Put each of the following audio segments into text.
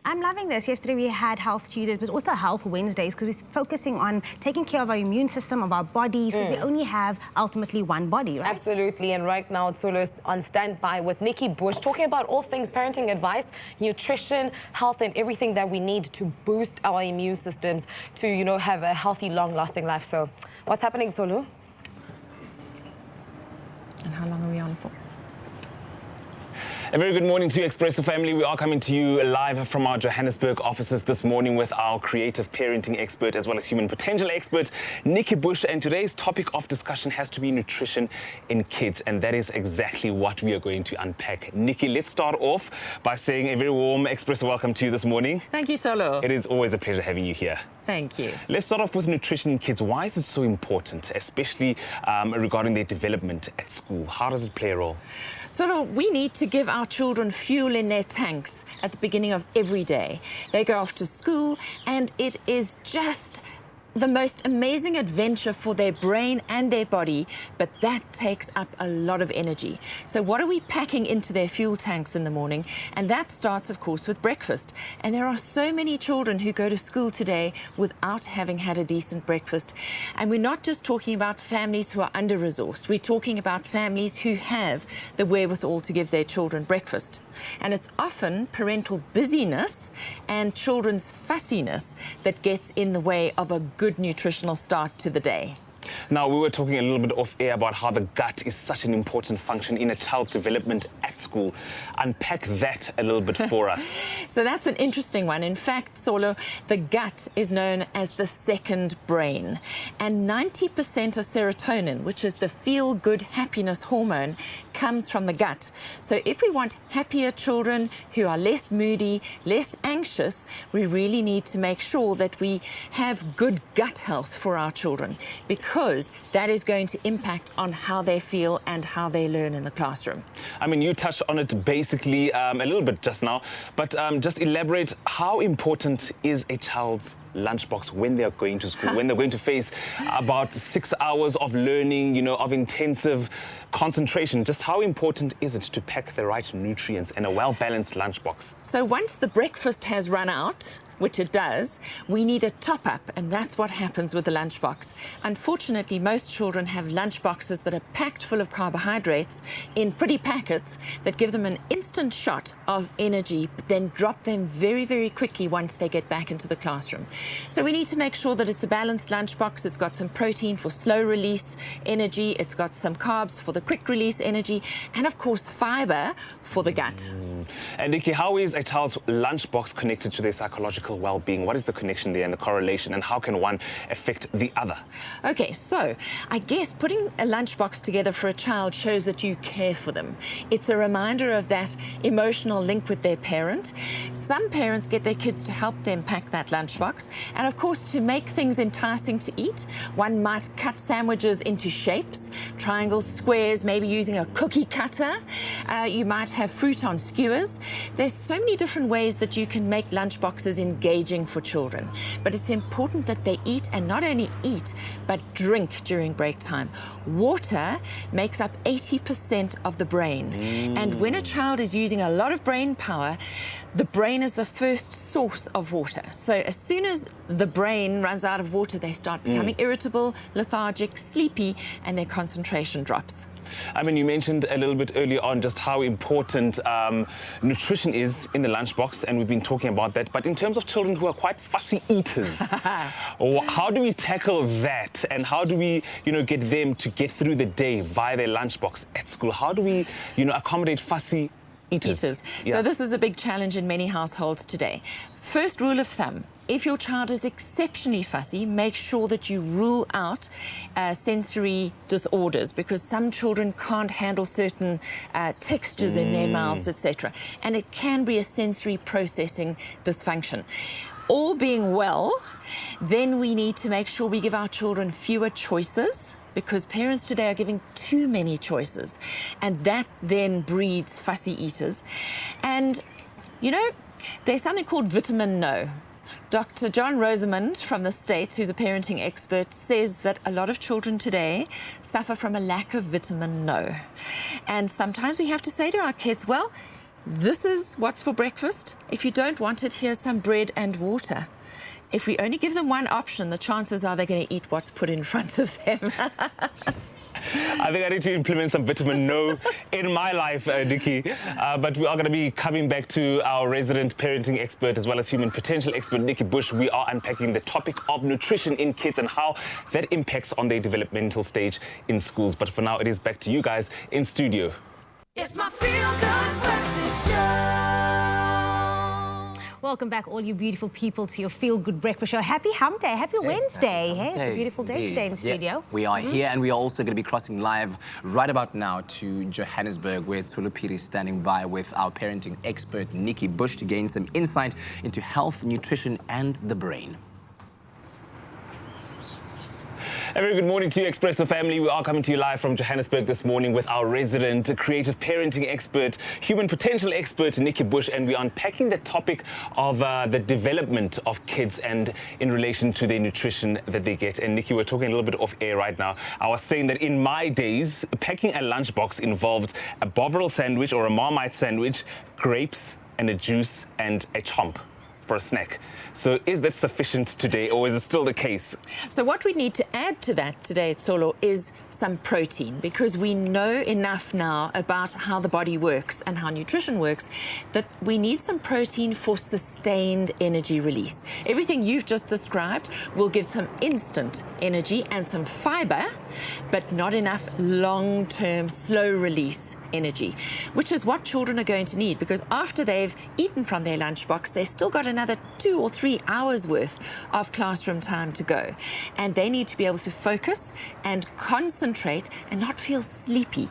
I'm loving this. Yesterday we had Health Tuesdays, but also Health Wednesdays, because we're focusing on taking care of our immune system, of our bodies, because we only have ultimately one body, right? Absolutely. And right now, Tsholo is on standby with Nikki Bush, talking about all things parenting advice, nutrition, health, and everything that we need to boost our immune systems to, have a healthy, long-lasting life. So what's happening, Tsholo? And how long are we on for? A very good morning to you, Expresso family. We are coming to you live from our Johannesburg offices this morning with our creative parenting expert as well as human potential expert, Nikki Bush. And today's topic of discussion has to be nutrition in kids. And that is exactly what we are going to unpack. Nikki, let's start off by saying a very warm Expresso welcome to you this morning. Thank you, Tsholo. It is always a pleasure having you here. Thank you. Let's start off with nutrition in kids. Why is it so important, especially regarding their development at school? How does it play a role? So we need to give our children fuel in their tanks at the beginning of every day. They go off to school and it is just the most amazing adventure for their brain and their body, but that takes up a lot of energy. So what are we packing into their fuel tanks in the morning? And that starts, of course, with breakfast. And there are so many children who go to school today without having had a decent breakfast. And we're not just talking about families who are under-resourced. We're talking about families who have the wherewithal to give their children breakfast. And it's often parental busyness and children's fussiness that gets in the way of a good nutritional start to the day. Now, we were talking a little bit off air about how the gut is such an important function in a child's development at school. Unpack that a little bit for us. So that's an interesting one. In fact, Tsholo, the gut is known as the second brain. And 90% of serotonin, which is the feel-good happiness hormone, comes from the gut. So if we want happier children who are less moody, less anxious, we really need to make sure that we have good gut health for our children, because that is going to impact on how they feel and how they learn in the classroom. I mean, you touched on it basically a little bit just now, but just elaborate, how important is a child's lunchbox when they're going to school, when they're going to face about 6 hours of learning, of intensive concentration? Just how important is it to pack the right nutrients in a well-balanced lunchbox? So once the breakfast has run out, which it does, we need a top-up, and that's what happens with the lunchbox. Unfortunately, most children have lunchboxes that are packed full of carbohydrates in pretty packets that give them an instant shot of energy, but then drop them very, very quickly once they get back into the classroom. So we need to make sure that it's a balanced lunchbox. It's got some protein for slow release energy, it's got some carbs for the quick release energy, and of course fiber for the gut. And Nikki, how is a child's lunchbox connected to their psychological well-being? What is the connection there and the correlation, and how can one affect the other? Okay, so I guess putting a lunchbox together for a child shows that you care for them. It's a reminder of that emotional link with their parent. Some parents get their kids to help them pack that lunchbox, and of course, to make things enticing to eat, one might cut sandwiches into shapes, triangles, squares, maybe using a cookie cutter. You might have fruit on skewers. There's so many different ways that you can make lunchboxes engaging for children. But it's important that they eat, and not only eat, but drink during break time. Water makes up 80% of the brain. And when a child is using a lot of brain power, the brain is the first source of water. So as soon as the brain runs out of water, they start becoming irritable, lethargic, sleepy, and their concentration drops. I mean, you mentioned a little bit earlier on just how important nutrition is in the lunchbox, and we've been talking about that. But in terms of children who are quite fussy eaters, how do we tackle that? And how do we, get them to get through the day via their lunchbox at school? How do we, accommodate fussy eaters? Yeah. So this is a big challenge in many households today. First rule of thumb, if your child is exceptionally fussy, make sure that you rule out sensory disorders, because some children can't handle certain textures in their mouths, etc. And it can be a sensory processing dysfunction. All being well, then we need to make sure we give our children fewer choices, because parents today are giving too many choices, and that then breeds fussy eaters. And, there's something called vitamin no. Dr. John Rosamond from the States, who's a parenting expert, says that a lot of children today suffer from a lack of vitamin no. And sometimes we have to say to our kids, well, this is what's for breakfast. If you don't want it, here's some bread and water. If we only give them one option, the chances are they're going to eat what's put in front of them. I think I need to implement some vitamin No in my life, Nikki. But we are going to be coming back to our resident parenting expert as well as human potential expert, Nikki Bush. We are unpacking the topic of nutrition in kids and how that impacts on their developmental stage in schools. But for now, it is back to you guys in studio. It's my feel-good breakfast show. Welcome back, all you beautiful people, to your Feel Good Breakfast Show. Happy Hump Day, happy Wednesday. Hey, it's a beautiful day today in the studio. We are here, and we are also going to be crossing live right about now to Johannesburg, where Tsholo is standing by with our parenting expert, Nikki Bush, to gain some insight into health, nutrition, and the brain. A very good morning to you, Expresso family. We are coming to you live from Johannesburg this morning with our resident creative parenting expert, human potential expert, Nikki Bush, and we are unpacking the topic of the development of kids and in relation to their nutrition that they get. And Nikki, we're talking a little bit off air right now. I was saying that in my days, packing a lunchbox involved a Bovril sandwich or a Marmite sandwich, grapes and a juice and a chomp for a snack. So is that sufficient today, or is it still the case? So what we need to add to that today, Tsholo, is some protein, because we know enough now about how the body works and how nutrition works that we need some protein for sustained energy release. Everything you've just described will give some instant energy and some fiber, but not enough long-term slow release energy, which is what children are going to need, because after they've eaten from their lunchbox, they've still got another 2 or 3 hours worth of classroom time to go, and they need to be able to focus and concentrate and not feel sleepy.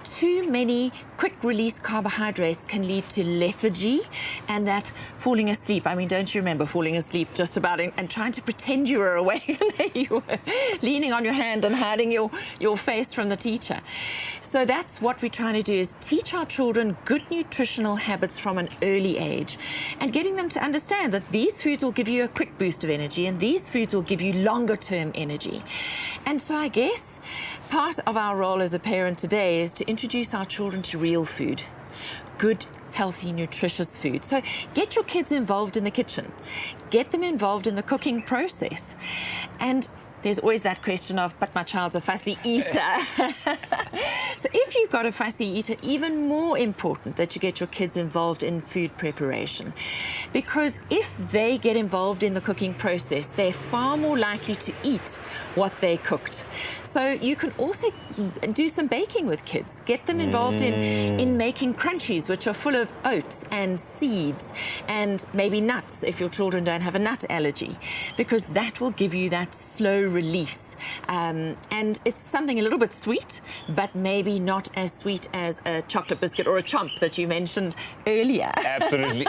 Too many quick release carbohydrates can lead to lethargy and that falling asleep. I mean, don't you remember falling asleep just about and trying to pretend you were awake and there you were leaning on your hand and hiding your face from the teacher. So that's what we're trying to do, is teach our children good nutritional habits from an early age and getting them to understand that these foods will give you a quick boost of energy and these foods will give you longer term energy. And so I guess part of our role as a parent today is to introduce our children to real food, good, healthy, nutritious food. So get your kids involved in the kitchen, get them involved in the cooking process. And there's always that question of, but my child's a fussy eater. So if you've got a fussy eater, even more important that you get your kids involved in food preparation. Because if they get involved in the cooking process, they're far more likely to eat what they cooked. So you can also do some baking with kids. Get them involved in making crunchies, which are full of oats and seeds and maybe nuts if your children don't have a nut allergy, because that will give you that slow release. And it's something a little bit sweet, but maybe not as sweet as a chocolate biscuit or a chomp that you mentioned earlier. Absolutely.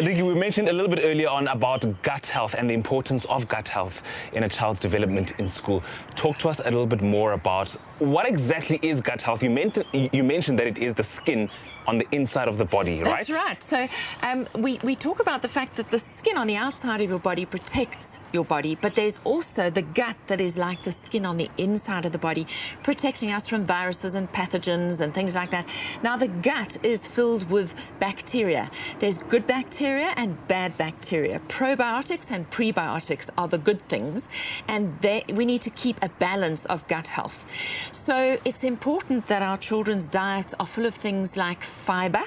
Nikki, we mentioned a little bit earlier on about gut health and the importance of gut health in a child's development in school. Talk to us a little bit more about what exactly is gut health. You mentioned that it is the skin on the inside of the body, right? That's right. So we talk about the fact that the skin on the outside of your body protects your body, but there's also the gut that is like the skin on the inside of the body, protecting us from viruses and pathogens and things like that. Now, the gut is filled with bacteria. There's good bacteria and bad bacteria. Probiotics and prebiotics are the good things, and we need to keep a balance of gut health. So it's important that our children's diets are full of things like fiber,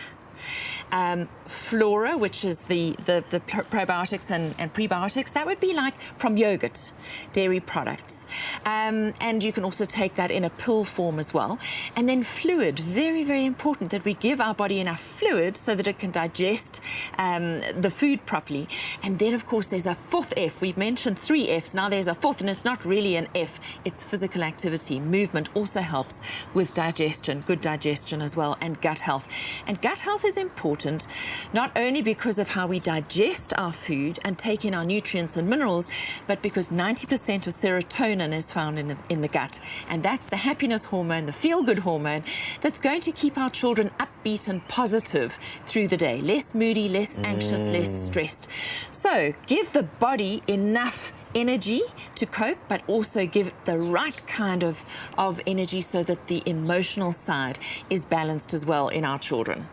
flora, which is the probiotics and prebiotics. That would be like from yogurt, dairy products. And you can also take that in a pill form as well. And then fluid, very, very important that we give our body enough fluid so that it can digest the food properly. And then, of course, there's a fourth F. We've mentioned 3 Fs. Now there's a fourth, and it's not really an F. It's physical activity. Movement also helps with digestion, good digestion as well, and gut health. And gut health is important, not only because of how we digest our food and take in our nutrients and minerals, but because 90% of serotonin is found in the gut. And that's the happiness hormone, the feel-good hormone, that's going to keep our children upbeat and positive through the day. Less moody, less anxious, less stressed. So give the body enough energy to cope, but also give it the right kind of energy so that the emotional side is balanced as well in our children.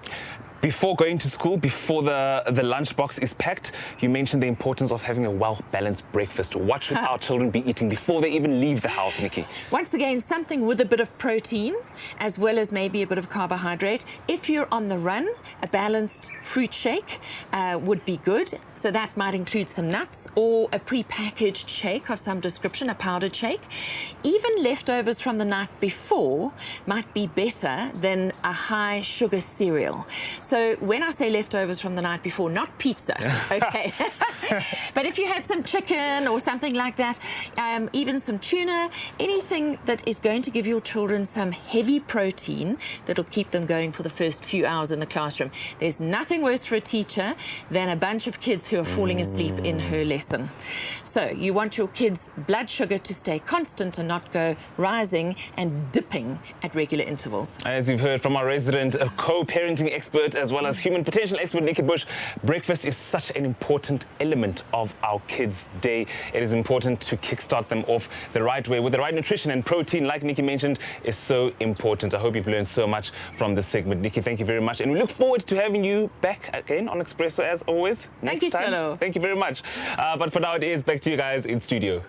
Before going to school, before the lunchbox is packed, you mentioned the importance of having a well-balanced breakfast. What should our children be eating before they even leave the house, Nikki? Once again, something with a bit of protein, as well as maybe a bit of carbohydrate. If you're on the run, a balanced fruit shake would be good. So that might include some nuts or a pre-packaged shake of some description, a powdered shake. Even leftovers from the night before might be better than a high sugar cereal. So when I say leftovers from the night before, not pizza, okay? But if you had some chicken or something like that, even some tuna, anything that is going to give your children some heavy protein that'll keep them going for the first few hours in the classroom. There's nothing worse for a teacher than a bunch of kids who are falling asleep in her lesson. So you want your kids' blood sugar to stay constant and not go rising and dipping at regular intervals. As you've heard from our resident co-parenting expert as well as human potential expert Nikki Bush, breakfast is such an important element of our kids' day. It is important to kickstart them off the right way with the right nutrition, and protein, like Nikki mentioned, is so important. I hope you've learned so much from this segment. Nikki, thank you very much, and we look forward to having you back again on Expresso as always. Thank you, Tsholo. Thank you very much. But for now, it is back to you guys in studio.